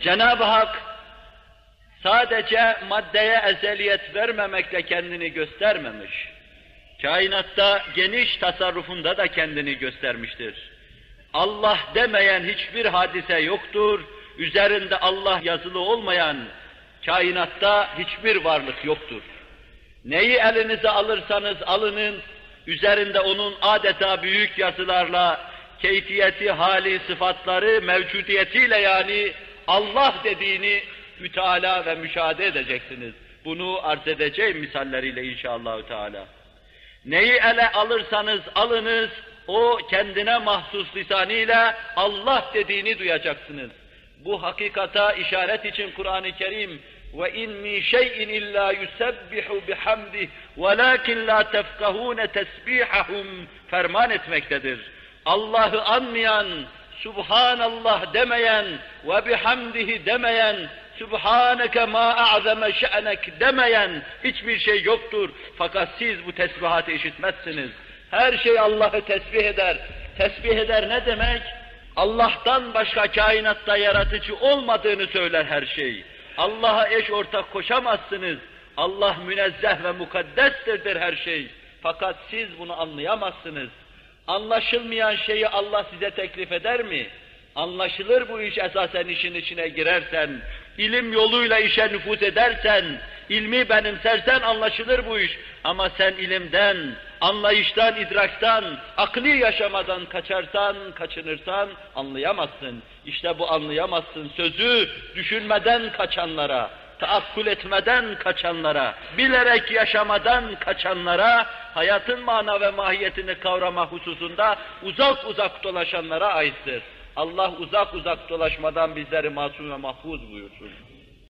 Cenab-ı Hak sadece maddeye ezeliyet vermemekle kendini göstermemiş. Kainatta geniş tasarrufunda da kendini göstermiştir. Allah demeyen hiçbir hadise yoktur, üzerinde Allah yazılı olmayan kainatta hiçbir varlık yoktur. Neyi elinize alırsanız alının, üzerinde onun adeta büyük yazılarla, keyfiyeti, hali, sıfatları, mevcudiyetiyle yani Allah dediğini müteala ve müşahede edeceksiniz. Bunu arz edeceğim misalleriyle inşallahü teala. Neyi ele alırsanız alınız, o kendine mahsus lisanıyla Allah dediğini duyacaksınız. Bu hakikata işaret için Kur'an-ı Kerim وَاِنْ مِنْ شَيْءٍ اِلَّا يُسَبِّحُ بِحَمْدِهِ وَلَاكِنْ لَا تَفْقَهُونَ تَسْبِيحَهُمْ ferman etmektedir. Allah'ı anmayan, Subhanallah demeyen ve bihamdihi demeyen, Subhaneke ma a'zeme şe'nek demeyen hiçbir şey yoktur. Fakat siz bu tesbihatı işitmezsiniz. Her şey Allah'ı tesbih eder. Tesbih eder ne demek? Allah'tan başka kainatta yaratıcı olmadığını söyler her şey. Allah'a eş ortak koşamazsınız. Allah münezzeh ve mukaddestir her şey. Fakat siz bunu anlayamazsınız. Anlaşılmayan şeyi Allah size teklif eder mi? Anlaşılır bu iş esasen işin içine girersen, ilim yoluyla işe nüfuz edersen, ilmi benimsersen anlaşılır bu iş. Ama sen ilimden, anlayıştan, idraktan, akli yaşamadan kaçarsan, kaçınırsan anlayamazsın. İşte bu anlayamazsın sözü düşünmeden kaçanlara, taakkul etmeden kaçanlara, bilerek yaşamadan kaçanlara, hayatın mana ve mahiyetini kavrama hususunda uzak uzak dolaşanlara aittir. Allah uzak uzak dolaşmadan bizleri masum ve mahfuz buyursun.